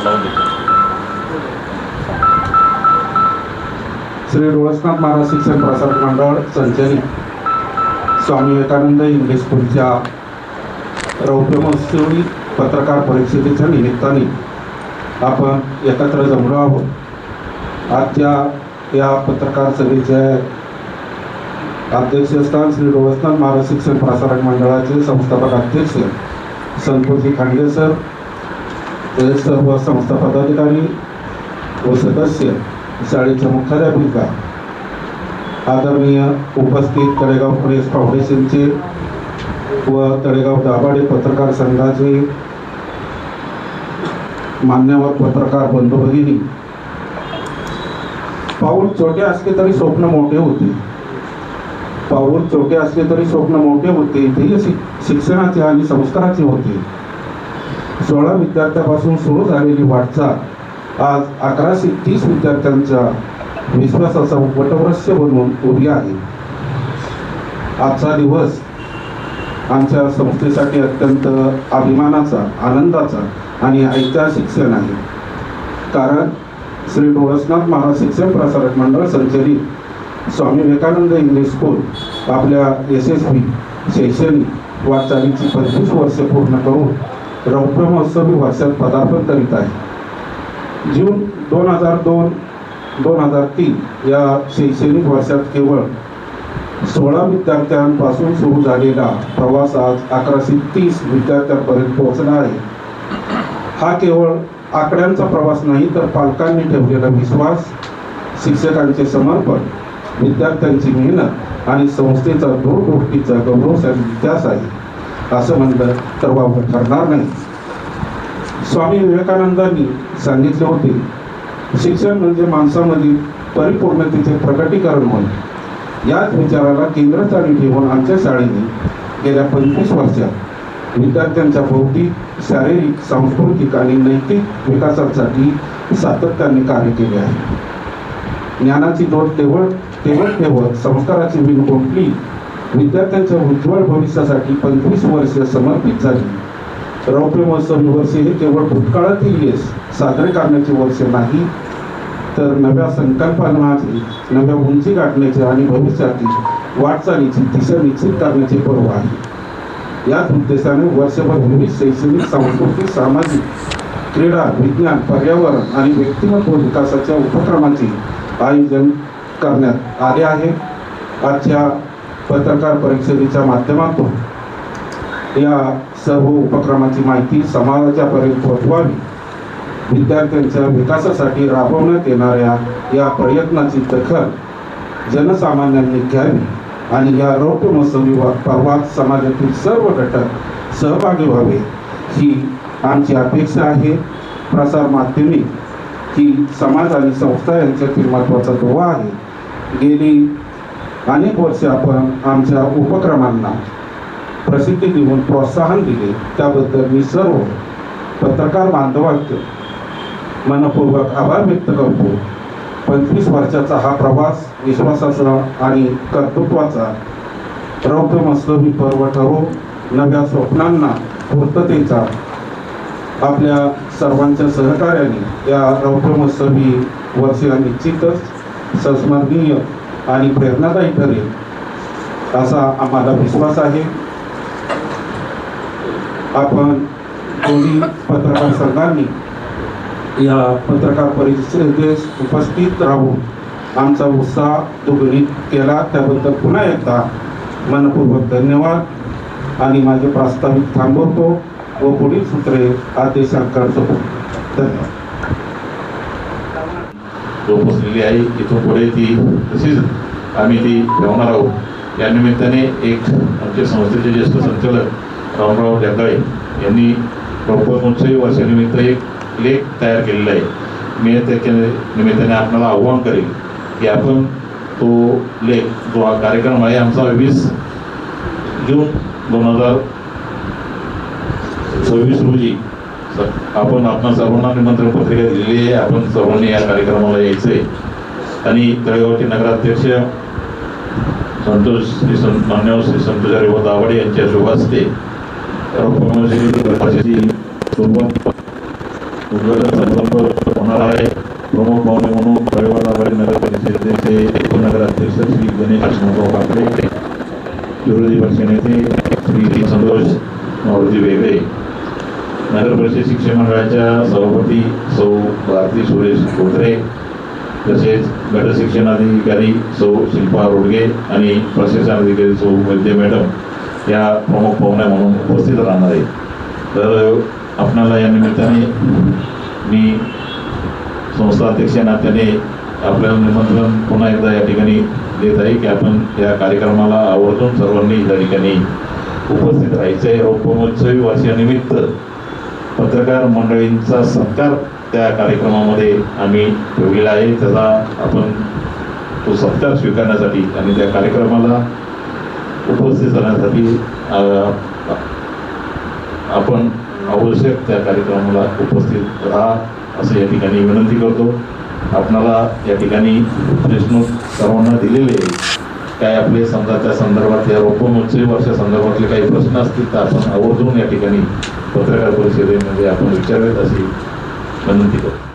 लावून देतो. श्री डोळसनाथ महाराज शिक्षण प्रसारक मंडळ संचलित स्वामी विवेकानंद इंग्लिश स्कूलच्या रौप्य महोत्सवी पत्रकार परिषदेच्या निमित्ताने आपण एकत्र जमलो आहोत. आजच्या या पत्रकार सभेचे अध्यक्षस्थान श्री डोळसनाथ महाराज शिक्षण प्रसारक मंडळाचे संस्थापक अध्यक्ष संतोषजी खांडे सर, सर्व संस्था पदाधिकारी व सदस्य, शाळेच्या मुख्याध्यापिका, आदरणीय उपस्थित तळेगाव प्रेस फाउंडेशनचे व तळेगाव दाभाडे पत्रकार संघाचे मान्यवर पत्रकार बंधू भगिनी. पाऊल छोटे असले तरी स्वप्न मोठे होते. पाऊल छोटे असले तरी स्वप्न मोठे होते. ध्येय शिक्षणाचे आणि संस्काराचे होते. 16 विद्यार्थ्यापासून सुरू झालेली वाटचाल आज 1130 विद्यार्थ्यांच्या विश्वासाचा वटवृक्ष बनवून उभी आहे. आजचा दिवस आमच्या संस्थेसाठी अत्यंत अभिमानाचा, आनंदाचा आणि ऐतिहासिक क्षण आहे. कारण श्री डोळसनाथ महाराज शिक्षण प्रसारक मंडळ संचलित स्वामी विवेकानंद इंग्लिश स्कूल आपल्या यशस्वी शैक्षणिक वाटचालीची 25 वर्षे पूर्ण करून रौप्य महोत्सवी वर्षात पदार्पण करीत आहे. जून 2002-2003 या शैक्षणिक वर्षात केवळ 16 विद्यार्थ्यांपासून सुरू झालेला प्रवास आज 1130 विद्यार्थ्यांपर्यंत पोहोचला आहे. हा केवळ आकड्यांचा प्रवास नाही, तर पालकांनी ठेवलेला विश्वास, शिक्षकांचे समर्पण, विद्यार्थ्यांची मेहनत आणि संस्थेचा दूरदृष्टीचा गौरवशाली इतिहास आहे. असं म्हणलं तर वावगं ठरणार नाही. स्वामी विवेकानंदांनी सांगितले होते, शिक्षण म्हणजे माणसामधील परिपूर्णतेचे प्रकटीकरण होय. याच विचाराला केंद्रस्थानी ठेवून आमच्या शाळेने गेल्या 25 वर्षात विद्यार्थ्यांच्या बौद्धिक, शारीरिक, सांस्कृतिक आणि नैतिक विकासासाठी सातत्याने कार्य केले आहे. ज्ञानाची दोट ठेवत संस्काराची विण गोठली. विद्यार्थ्यांच्या उज्ज्वल भविष्यासाठी 25 वर्षे समर्पित झाली. रौप्य महोत्सवी वर्षे हे केवळ भूतकाळातील यश साजरे करण्याचे वर्ष नाही, तर नव्या संकल्पनाचे, नव्या उंची गाठण्याचे आणि भविष्यातील वाटचालीची दिशा निश्चित करण्याचे पर्व आहे. याच उद्देशाने वर्षभर विविध शैक्षणिक, सांस्कृतिक, सामाजिक, क्रीडा, विज्ञान, पर्यावरण आणि व्यक्तिमत्व विकासाच्या उपक्रमांचे आयोजन करण्यात आले आहे. आजच्या पत्रकार परिषदेच्या माध्यमातून या सर्व उपक्रमाची माहिती समाजापर्यंत पोहोचवावी. विद्यार्थ्यांच्या विकासासाठी राबवण्यात येणाऱ्या या प्रयत्नाची दखल जनसामान्यांनी घ्यावी आणि या रौप्य महोत्सवी पर्वात समाजातील सर्व घटक सहभागी व्हावे, ही आमची अपेक्षा आहे. प्रसार माध्यमे ही समाज आणि संस्था यांच्यातील महत्त्वाचा दुवा आहे. गेली अनेक वर्षे आपण आमच्या उपक्रमांना प्रसिद्धी देऊन प्रोत्साहन दिले, त्याबद्दल मी सर्व पत्रकार बांधवांचे मनपूर्वक आभार व्यक्त करतो. 25 वर्षाचा हा प्रवास विश्वासाचा आणि कर्तृत्वाचा रौप्य महोत्सवी पर्व ठरो. नव्या स्वप्नांना पूर्ततेचा आपल्या सर्वांच्या सहकार्याने या रौप्य महोत्सवी वर्ष निश्चितच संस्मरणीय आणि प्रेरणादायी ठरेल असा आम्हाला विश्वास आहे. आपण दोन्ही पत्रकार संघांनी या पत्रकार परिषदेस उपस्थित राहून आमचा उत्साह दुप्पट केला, त्याबद्दल पुन्हा एकदा मनपूर्वक धन्यवाद आणि माझे प्रास्ताविक थांबवतो व पुढील सूत्रे आदेशांकडे सोडतो. धन्यवाद. बसलेली आहे, इथून पुढे ती तशीच आम्ही ती ठेवणार आहोत. या निमित्ताने एक आमच्या संस्थेचे ज्येष्ठ संचालक रामराव जगदाळे यांनी रौप्य महोत्सवी वर्षानिमित्त एक लेख तयार केलेला आहे. मी त्याच्या निमित्ताने आपल्याला आव्हान करेल की आपण तो लेख, जो हा कार्यक्रम आहे आमचा 20 जून 2026 रोजी आपण आपणा सर्वांना निमंत्रण पत्रिका दिलेली आहे. आपण सर्वांनी या कार्यक्रमाला यायचं आहे. आणि तळेगावचे नगराध्यक्ष मान्यवर श्री संतोष दाभाडे यांच्या शुभ हस्ते उद्घाटन समारंभ होणार आहे. प्रमुख पाहुणे म्हणून तळेवाडी नगर परिषदेचे उपनगराध्यक्ष श्री गणेश हनुमंतराव काकडे, विरोधी पक्षनेते श्री संतोष मारुती वेगळे, नगर परिषद शिक्षण मंडळाच्या सभापती सौ भारती सुरेश गोत्रे, तसेच गट शिक्षणाधिकारी सौ शिल्पा रोडगे आणि प्रशासन अधिकारी सौ वैद्य मॅडम या प्रमुख पाहुण्या म्हणून उपस्थित राहणार आहे. तर आपणाला या निमित्ताने मी संस्था अध्यक्ष नात्याने आपल्याला निमंत्रण पुन्हा एकदा या ठिकाणी देत आहे की आपण या कार्यक्रमाला आवर्जून सर्वांनी या ठिकाणी उपस्थित राहायचं आहे. रौपमहोत्सवी वर्षानिमित्त पत्रकार मंडळींचा सत्कार त्या कार्यक्रमामध्ये आम्ही ठेवलेला आहे. त्याचा आपण तो सत्कार स्वीकारण्यासाठी आणि त्या कार्यक्रमाला उपस्थित राहण्यासाठी आपण आवश्यक त्या कार्यक्रमाला उपस्थित राहा असं या ठिकाणी विनंती करतो. आपणाला या ठिकाणी प्रश्न सर्वांना दिलेले काय आपले समजा त्या संदर्भात या रौपमहोत्सवी वर्षासंदर्भातले काही प्रश्न असतील तर आपण आवर्जून या ठिकाणी पत्रकार परिषदेमध्ये आपण विचारावेत अशी विनंती करतो.